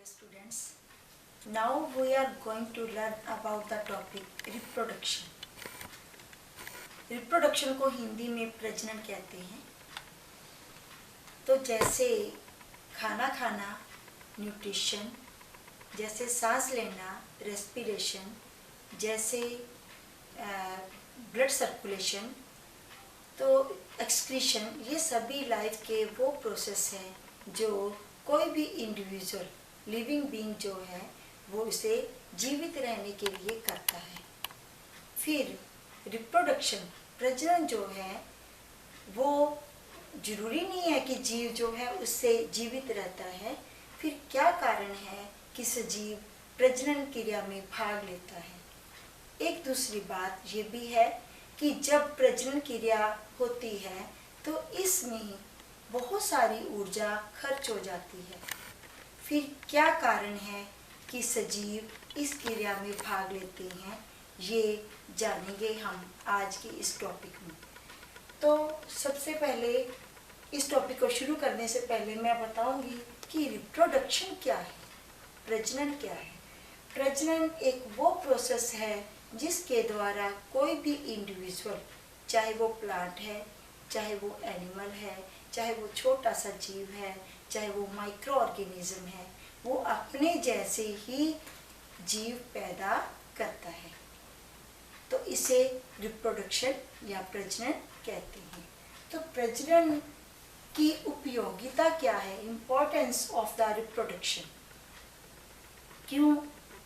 dear students. Now we are going to learn about the topic reproduction. Reproduction को हिंदी में प्रजनन कहते हैं। तो जैसे खाना खाना न्यूट्रिशन, जैसे सांस लेना रेस्पिरेशन, जैसे ब्लड सर्कुलेशन, तो एक्सक्रीशन, ये सभी लाइफ के वो प्रोसेस हैं जो कोई भी इंडिविजुअल लिविंग बीइंग जो है वो इसे जीवित रहने के लिए करता है। फिर रिप्रोडक्शन प्रजनन जो है वो जरूरी नहीं है कि जीव जो है उससे जीवित रहता है। फिर क्या कारण है कि सजीव प्रजनन क्रिया में भाग लेता है। एक दूसरी बात ये भी है कि जब प्रजनन क्रिया होती है तो इसमें बहुत सारी ऊर्जा खर्च हो जाती है। फिर क्या कारण है कि सजीव इस क्रिया में भाग लेते हैं, ये जानेंगे हम आज के इस टॉपिक में। तो सबसे पहले इस टॉपिक को शुरू करने से पहले मैं बताऊंगी कि रिप्रोडक्शन क्या है, प्रजनन क्या है। प्रजनन एक वो प्रोसेस है जिसके द्वारा कोई भी इंडिविजुअल, चाहे वो प्लांट है, चाहे वो एनिमल है, चाहे वो छोटा सा जीव है, चाहे वो माइक्रो ऑर्गेनिज्म है, वो अपने जैसे ही जीव पैदा करता है। तो इसे रिप्रोडक्शन या प्रजनन कहते हैं। तो प्रजनन की उपयोगिता क्या है, इम्पोर्टेंस ऑफ द रिप्रोडक्शन। क्यों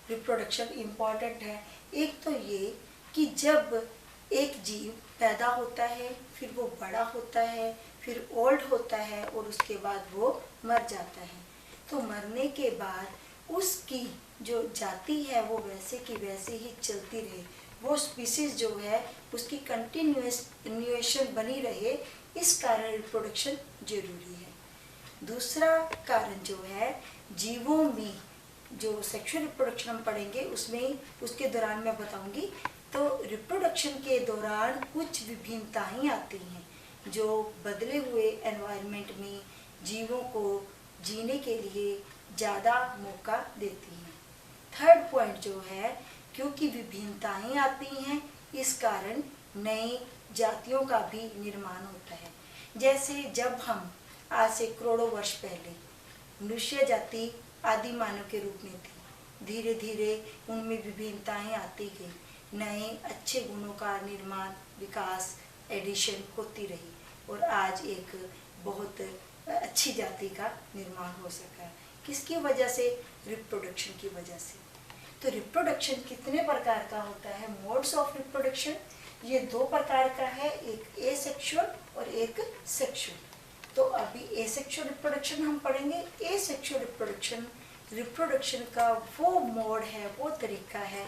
रिप्रोडक्शन इम्पोर्टेंट है? एक तो ये कि जब एक जीव पैदा होता है, फिर वो बड़ा होता है, फिर ओल्ड होता है और उसके बाद वो मर जाता है। तो मरने के बाद उसकी जो जाति है वो वैसे की वैसे ही चलती रहे, वो स्पीसीज जो है उसकी कंटिन्यूएशन बनी रहे, इस कारण रिप्रोडक्शन जरूरी है। दूसरा कारण जो है, जीवों में जो सेक्सुअल रिप्रोडक्शन हम पढ़ेंगे उसमें उसके दौरान मैं बताऊंगी। तो रिप्रोडक्शन के दौरान कुछ विभिन्नताएं आती हैं जो बदले हुए एनवायरनमेंट में जीवों को जीने के लिए ज़्यादा मौका देती हैं। थर्ड पॉइंट जो है, क्योंकि विभिन्नताएं आती हैं इस कारण नई जातियों का भी निर्माण होता है। जैसे जब हम आज से करोड़ों वर्ष पहले मनुष्य जाति आदि मानव के रूप में थी, धीरे धीरे उनमें विभिन्नताएं आती गई, नए अच्छे गुणों का निर्माण, विकास, एडिशन होती रही और आज एक बहुत अच्छी जाति का निर्माण हो सका है। किसकी वजह से? रिप्रोडक्शन की वजह से। तो रिप्रोडक्शन कितने प्रकार का होता है? मोड्स ऑफ रिप्रोडक्शन ये दो प्रकार का है, एक एसेक्सुअल और एक सेक्सुअल। तो अभी एसेक्सुअल रिप्रोडक्शन हम पढ़ेंगे। एसेक्सुअल रिप्रोडक्शन का वो मोड है, वो तरीका है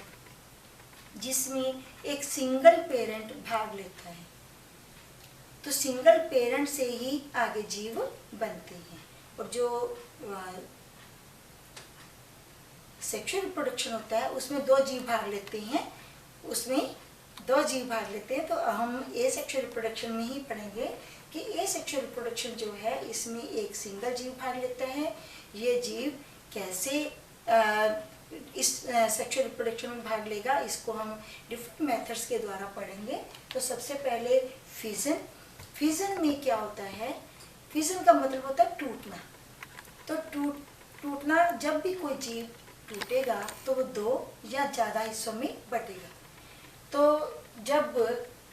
जिसमें एक सिंगल पेरेंट भाग लेता है। तो सिंगल पेरेंट से ही आगे जीव बनते हैं। और जो सेक्सुअल रिप्रोडक्शन होता है उसमें दो जीव भाग लेते हैं, तो हम एसेक्सुअल रिप्रोडक्शन में ही पढ़ेंगे कि एसेक्सुअल रिप्रोडक्शन जो है इसमें एक सिंगल जीव भाग लेता है। ये जीव कैसे इस सेक्सुअल रिप्रोडक्शन में भाग लेगा, इसको हम डिफरेंट मेथड्स के द्वारा पढ़ेंगे। तो सबसे पहले फिजन। फिजन में क्या होता है? फिजन का मतलब होता है टूटना। तो टूटना, जब भी कोई जीव टूटेगा तो वो दो या ज़्यादा हिस्सों में बटेगा। तो जब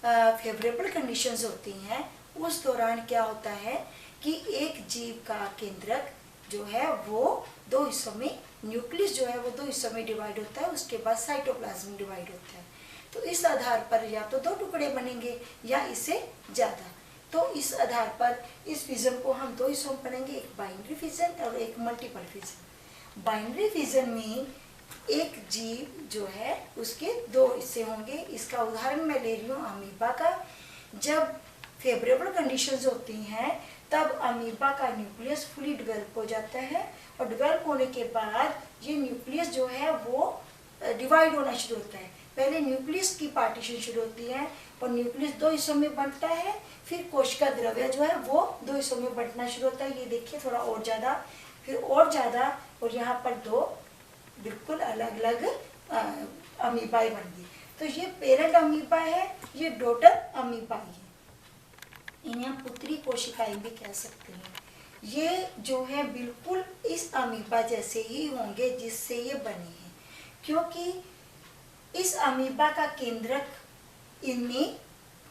फेवरेबल कंडीशंस होती हैं उस दौरान क्या होता है कि एक जीव का केंद्रक जो है वो दो हिस्सों में, न्यूक्लियस जो है वो दो हिस्सों में डिवाइड होता है, उसके बाद साइटोप्लाज्म डिवाइड होता है। तो इस आधार पर या तो दो टुकड़े बनेंगे या इससे ज़्यादा। तो इस आधार पर इस फिजन को हम दो हिस्सों में पढ़ेंगे, एक बाइनरी फिजन और एक मल्टीपल फिजन। बाइनरी फिजन में एक जीव जो है उसके दो हिस्से होंगे। इसका उदाहरण मैं ले रही हूँ अमीबा का। जब फेवरेबल कंडीशंस होती हैं तब अमीबा का न्यूक्लियस फुली डेवलप हो जाता है और डेवलप होने के बाद ये न्यूक्लियस जो है वो डिवाइड होना शुरू होता है। पहले न्यूक्लियस की पार्टीशन शुरू होती है और न्यूक्लियस दो हिस्सों में बनता है, फिर कोशिका द्रव्य जो है वो दो हिस्सों में बंटना शुरू होता है। ये देखिए थोड़ा और ज़्यादा फिर और ज़्यादा, और यहाँ पर 2 बिल्कुल अलग अलग अमीबाएं बन गई। तो ये पेरेंट अमीबा है, ये डॉटर अमीबा है, इन्हें हम पुत्री कोशिकाएं भी कह सकते हैं। ये जो है बिल्कुल इस अमीबा जैसे ही होंगे जिससे ये बने हैं, क्योंकि इस अमीबा का केंद्रक इनमें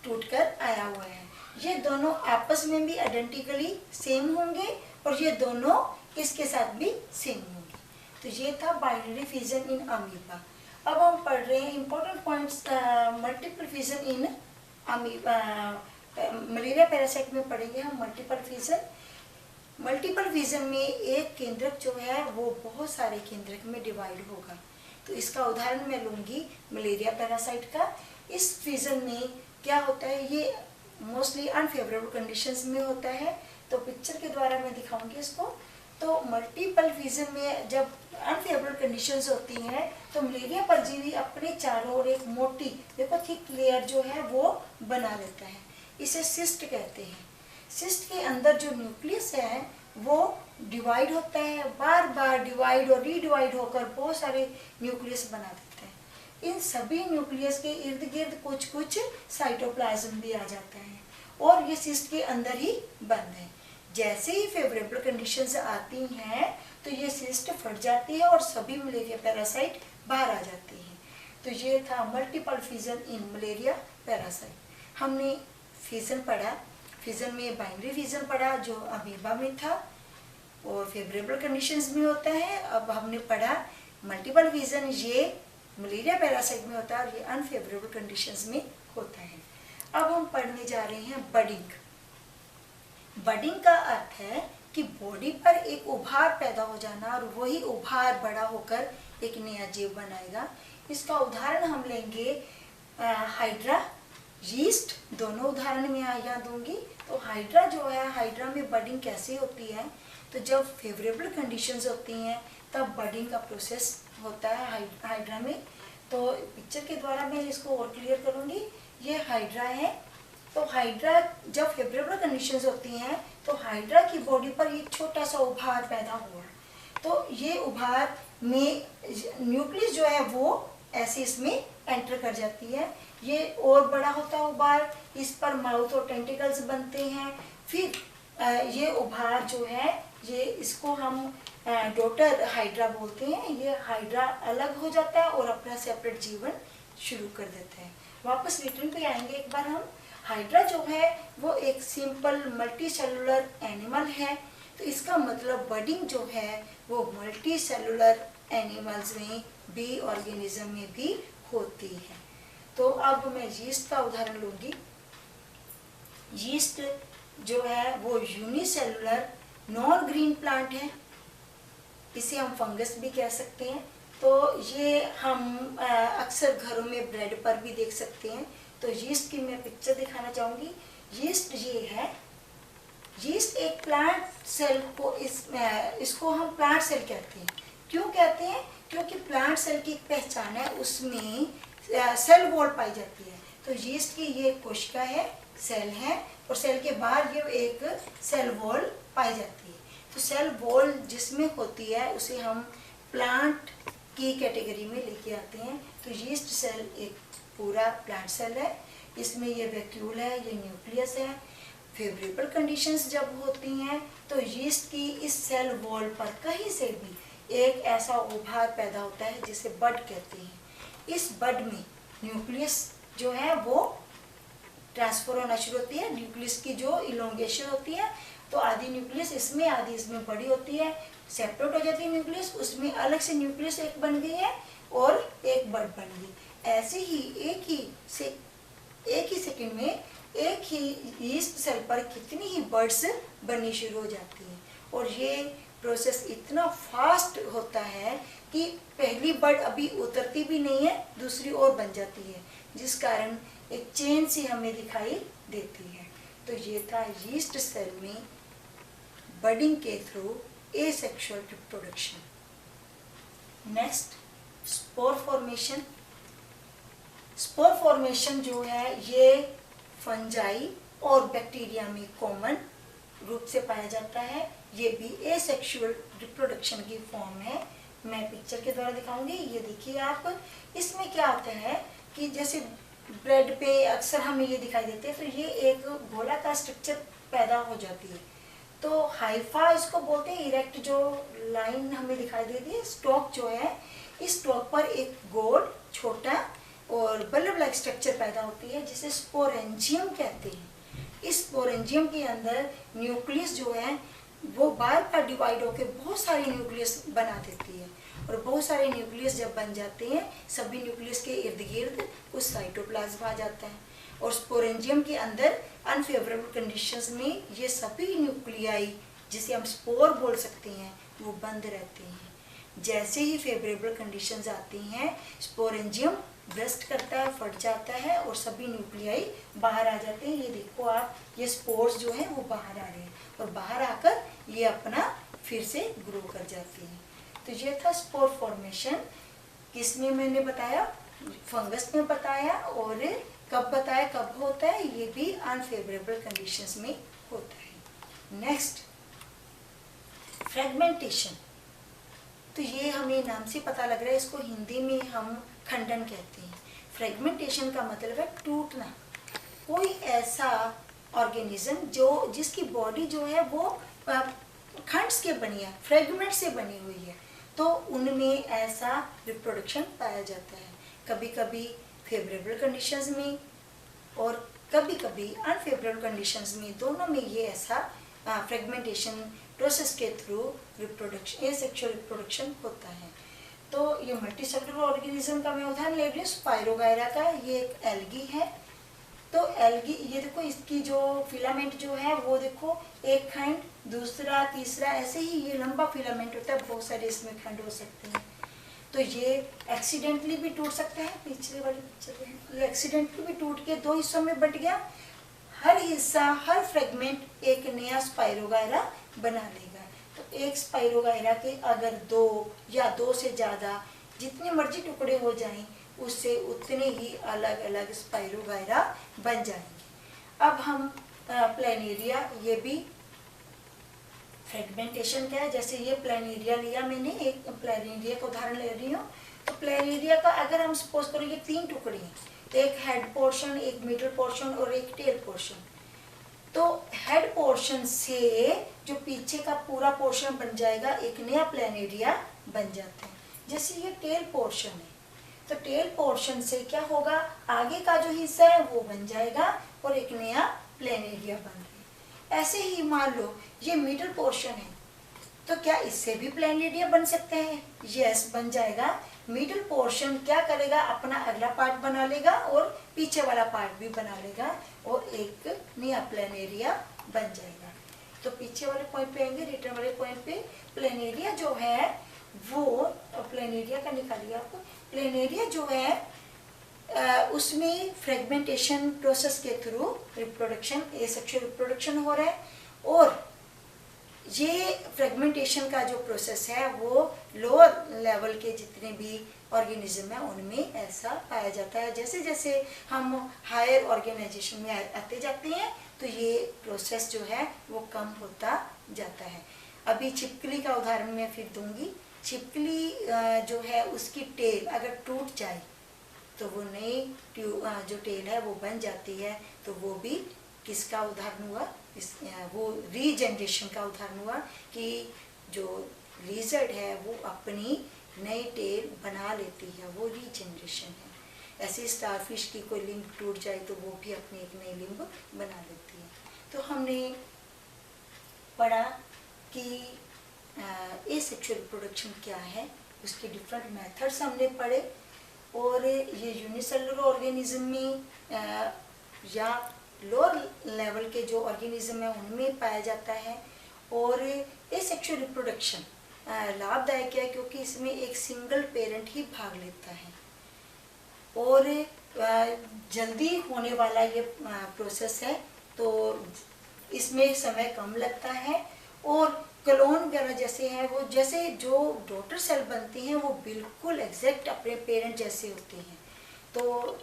टूटकर आया हुआ है। ये दोनों आपस में भी आइडेंटिकली सेम होंगे और ये दोनों इसके साथ भी सेम होंगे। तो ये था बाइनरी फिजन इन अमीबा। अब हम पढ़ रहे हैं important points multiple fission in amoeba. Malaria parasite में पढ़ेंगे हम मल्टीपल फिजन। मल्टीपल फिजन में एक केंद्रक जो है वो बहुत सारे केंद्रक में डिवाइड होगा। तो इसका उदाहरण मैं लूँगी मलेरिया पैरासाइट का। इस फिजन में क्या होता है, ये मोस्टली अनफेवरेबल कंडीशंस में होता है। तो पिक्चर के द्वारा मैं दिखाऊंगी इसको। तो मल्टीपल फिजन में जब अनफेवरेबल कंडीशंस होती हैं तो मलेरिया परजीवी अपने चारों ओर एक मोटी, देखो थिक लेयर जो है वो बना लेता है। इसे सिस्ट कहते हैं। सिस्ट के अंदर जो न्यूक्लियस है वो डिवाइड होता है, बार बार डिवाइड और रीडिवाइड होकर बहुत सारे न्यूक्लियस बना देता है। इन सभी न्यूक्लियस के इर्द गिर्द कुछ कुछ साइटोप्लाज्म भी आ जाता है और ये सिस्ट के अंदर ही बंद है। जैसे ही फेवरेबल कंडीशंस आती हैं तो ये सिस्ट फट जाती है और सभी मलेरिया पैरासाइट बाहर आ जाती हैं। तो ये था मल्टीपल फिजन इन मलेरिया पैरासाइट। हमने फिजन पढ़ा, फिजन में बाइनरी फिजन पढ़ा जो अमीबा में था और फेवरेबल कंडीशंस में होता है। अब हमने पढ़ा मल्टीपल फिजन, ये मलेरिया पैरासाइट में होता है और ये अनफेवरेबल कंडीशंस में होता है। अब हम पढ़ने जा रहे हैं बडिंग। बडिंग का अर्थ है कि बॉडी पर एक उभार पैदा हो जाना और वही उभार बड़ा होकर एक नया जीव बनाएगा। इसका उदाहरण हम लेंगे हाइड्रा, यीस्ट, दोनों उदाहरण में यहाँ दूंगी। तो हाइड्रा जो है, हाइड्रा में बडिंग कैसे होती है, तो जब फेवरेबल कंडीशंस होती हैं तब बडिंग का प्रोसेस होता है हाइड्रा में। तो पिक्चर के द्वारा मैं इसको और क्लियर करूँगी। ये हाइड्रा है। तो हाइड्रा जब फेवरेबल कंडीशंस होती हैं तो हाइड्रा की बॉडी पर एक छोटा सा उभार पैदा हुआ, तो ये उभार में न्यूक्लियस जो है वो ऐसे इसमें एंटर कर जाती है। ये और बड़ा होता है उभार, इस पर माउथ और टेंटिकल्स बनते हैं। फिर ये उभार जो है ये इसको हम डॉटर हाइड्रा बोलते हैं। ये हाइड्रा अलग हो जाता है और अपना सेपरेट जीवन शुरू कर देता है। वापस रिटर्न पे आएंगे एक बार हम। हाइड्रा जो है वो एक सिंपल मल्टी सेलुलर एनिमल है। तो इसका मतलब बडिंग जो है वो मल्टी सेलुलर एनिमल्स में भी, ऑर्गेनिज्म में भी होती है। तो अब मैं यीस्ट का उदाहरण लूँगी। यीस्ट जो है वो यूनिसेलुलर नॉन ग्रीन प्लांट है, इसे हम फंगस भी कह सकते हैं। तो ये हम अक्सर घरों में ब्रेड पर भी देख सकते हैं। तो यीस्ट की मैं पिक्चर दिखाना चाहूँगी। यीस्ट ये है, यीस्ट एक प्लांट सेल को इसको हम प्लांट सेल कहते हैं। क्यों कहते हैं? क्योंकि प्लांट सेल की एक पहचान है, उसमें सेल वॉल पाई जाती है। तो यीस्ट की ये कोशिका है, सेल है, और सेल के बाहर ये एक सेल वॉल पाई जाती है। तो सेल वॉल जिसमें होती है उसे हम प्लांट की कैटेगरी में लेके आते हैं। तो यीस्ट सेल एक पूरा प्लांट सेल है, इसमें ये वैक्यूल है, ये न्यूक्लियस है। फेवरेबल कंडीशंस जब होती हैं तो यीस्ट की इस सेल वॉल पर कहीं से भी एक ऐसा उभार पैदा होता है जिसे बड कहते हैं। इस बड में न्यूक्लियस जो है वो ट्रांसफर होना शुरू होती है। न्यूक्लियस की जो इलोंगेशन होती है, तो आधी न्यूक्लियस इसमें आधी इसमें बड़ी होती है, सेपरेट हो जाती है न्यूक्लियस, उसमें अलग से न्यूक्लियस एक बन गई है और एक बड बन गई। ऐसे ही एक ही सेकंड में एक ही यीस्ट सेल पर कितनी ही बर्ड्स बननी शुरू हो जाती हैं। और ये प्रोसेस इतना फास्ट होता है कि पहली बर्ड अभी उतरती भी नहीं है, दूसरी और बन जाती है, जिस कारण एक चेन सी हमें दिखाई देती है। तो ये था यीस्ट सेल में बडिंग के through asexual reproduction. Next, spore formation. Spore formation जो है ये फंजाई और बैक्टीरिया में कॉमन रूप से पाया जाता है। ये भी एसेक्सुअल रिप्रोडक्शन की फॉर्म है। मैं पिक्चर के द्वारा दिखाऊंगी। ये देखिए आप, इसमें क्या होता है कि जैसे ब्रेड पे अक्सर हमें ये दिखाई देते हैं, तो ये एक गोला का स्ट्रक्चर पैदा हो जाती है। तो हाइफा इसको बोलते हैं। इरेक्ट जो लाइन हमें दिखाई देती है, स्टॉक जो है, इस स्टॉक पर एक गोल छोटा और बल्ब लाइक स्ट्रक्चर पैदा होती है जिसे स्पोरेंजियम कहते हैं। इस स्पोरेंजियम के अंदर न्यूक्लियस जो है वो बार बार डिवाइड होकर बहुत सारे न्यूक्लियस बना देती है, और बहुत सारे न्यूक्लियस जब बन जाते हैं, सभी न्यूक्लियस के इर्द गिर्द उस साइटोप्लाज्म आ जाता है, और स्पोरेंजियम के अंदर अनफेवरेबल कंडीशंस में ये सभी न्यूक्लियाई, जिसे हम स्पोर बोल सकते हैं, वो बंद रहते हैं। जैसे ही फेवरेबल कंडीशंस आती हैं, स्पोरेंजियम ब्रस्ट करता है, फट जाता है, और सभी न्यूक्लियाई बाहर आ जाते हैं। ये देखो आप, ये स्पोर्स जो हैं वो बाहर आ रहे हैं, और बाहर आकर ये अपना फिर से ग्रो कर जाते हैं। तो ये था स्पोर फॉर्मेशन। किसमें मैंने बताया? फंगस में बताया। और कब बताया कब होता है? ये भी अनफेवरेबल कंडीशंस में होता है। Next, fragmentation. तो ये हमें नाम से पता लग रहा है, इसको हिंदी में हम खंडन कहते हैं। फ्रेगमेंटेशन का मतलब है टूटना। कोई ऐसा ऑर्गेनिज्म जिसकी बॉडी जो है वो खंड्स के बनी है, फ्रेगमेंट से बनी हुई है, तो उनमें ऐसा रिप्रोडक्शन पाया जाता है। कभी कभी फेवरेबल कंडीशंस में और कभी कभी अनफेवरेबल कंडीशंस में, दोनों में ये ऐसा फ्रेगमेंटेशन प्रोसेस के थ्रू रिप्रोडक्शन, एसेक्सुअल रिप्रोडक्शन होता है। तो ये मल्टीसेलुलर ऑर्गेनिज्म का मैं उदाहरण ले रही हूँ, स्पाइरोगायरा का। ये एक एल्गी है। तो एल्गी, ये देखो, इसकी जो फिलामेंट जो है वो देखो, एक खंड, दूसरा, तीसरा, ऐसे ही ये लंबा फिलामेंट होता है। बहुत सारे इसमें खंड हो सकते हैं। तो ये एक्सीडेंटली भी टूट सकते हैं। पिछले वाली पिक्चर में ये एक्सीडेंटली भी टूट के दो हिस्सों में बट गया। हर हिस्सा, हर फ्रेगमेंट एक नया स्पाइरोगायरा बना लेगा। तो एक स्पाइरोगायरा के अगर दो या दो से ज़्यादा, जितने मर्जी टुकड़े हो जाएं, उससे उतने ही अलग अलग स्पाइरोगायरा बन जाएंगे। अब हम प्लेनेरिया, ये भी फ्रेगमेंटेशन क्या है? जैसे ये प्लेनेरिया लिया मैंने, एक प्लेनेरिया का उदाहरण ले रही हूँ। तो प्लेनेरिया का अगर हम सपोज करो ये तीन टुकड़े हैं, एक हेड पोर्शन, एक मिडल पोर्शन और एक टेल पोर्शन। तो हेड पोर्शन से जो पीछे का पूरा पोर्शन बन जाएगा, एक नया प्लेनेरिया बन जाता है। जैसे ये टेल पोर्शन है, तो टेल पोर्शन से क्या होगा, आगे का जो हिस्सा है वो बन जाएगा और एक नया प्लेनेरिया बन गया। ऐसे ही मान लो ये मिडल पोर्शन है, तो क्या इससे भी प्लेनेरिया बन सकते हैं? यस, बन जाएगा। मिडल पोर्शन क्या करेगा, अपना अगला पार्ट बना लेगा और पीछे वाला पार्ट भी बना लेगा और एक नया प्लेनेरिया बन जाएगा। तो पीछे वाले पॉइंट पे आएंगे, रिटर्न वाले पॉइंट पे प्लेनेरिया जो है वो, प्लेनेरिया का निकालिए आप। प्लेनेरिया जो है उसमें फ्रेगमेंटेशन प्रोसेस के थ्रू रिप्रोडक्शन, एसेक्सुअल रिप्रोडक्शन हो रहा है। और ये फ्रेगमेंटेशन का जो प्रोसेस है वो लोअर लेवल के जितने भी ऑर्गेनिज्म हैं उनमें ऐसा पाया जाता है। जैसे जैसे हम हायर ऑर्गेनाइजेशन में आते जाते हैं तो ये प्रोसेस जो है वो कम होता जाता है। अभी छिपकली का उदाहरण मैं फिर दूंगी। छिपकली जो है उसकी टेल अगर टूट जाए तो वो नई जो टेल है वो बन जाती है। तो वो भी किसका उदाहरण हुआ? वो रीजनरेशन का उदाहरण हुआ कि जो लिजर्ड है वो अपनी नई टेल बना लेती है, वो रीजनरेशन है। ऐसे स्टारफिश की कोई लिंब टूट जाए तो वो भी अपनी एक नई लिंब बना लेती है। तो हमने पढ़ा कि एसेक्सुअल रिप्रोडक्शन क्या है, उसके डिफरेंट मेथड्स हमने पढ़े। और ये यूनिसेलुलर ऑर्गेनिज्म में या लोअर लेवल के जो ऑर्गेनिज्म है उनमें पाया जाता है। और एसेक्सुअल रिप्रोडक्शन लाभदायक है क्योंकि इसमें एक सिंगल पेरेंट ही भाग लेता है और जल्दी होने वाला ये प्रोसेस है, तो इसमें समय कम लगता है। और क्लोन वगैरह जैसे हैं वो, जैसे जो डॉटर सेल बनती हैं वो बिल्कुल एग्जैक्ट अपने पेरेंट जैसे होते हैं। तो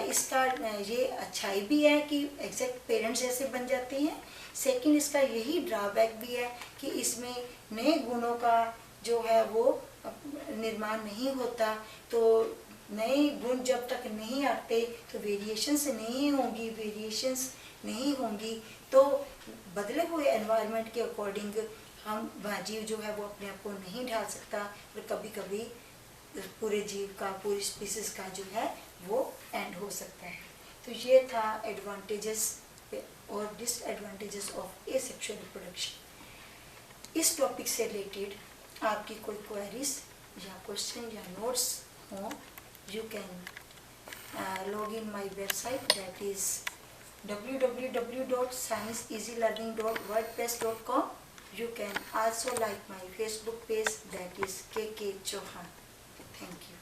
इसका ये अच्छाई भी है कि एग्जैक्ट पेरेंट्स जैसे बन जाते हैं, सेकंड इसका यही ड्रॉबैक भी है कि इसमें नए गुणों का जो है वो निर्माण नहीं होता। तो नए गुण जब तक नहीं आते तो वेरिएशंस नहीं होंगी तो बदले हुए एनवायरनमेंट के अकॉर्डिंग हम जीव जो है वो अपने आप को नहीं ढाल सकता और कभी कभी पूरे जीव का, पूरी स्पीसीज का जो है वो एंड हो सकता है। तो ये था एडवांटेजेस और डिसएडवांटेजेस ऑफ एसेक्सुअल रिप्रोडक्शन। इस टॉपिक से रिलेटेड आपकी कोई क्वेरीज या क्वेश्चन या नोट्स हो, you can log in my website, that is www.scienceeasylearning.wordpress.com. You can also like my Facebook page, that is KK Chauhan. Thank you.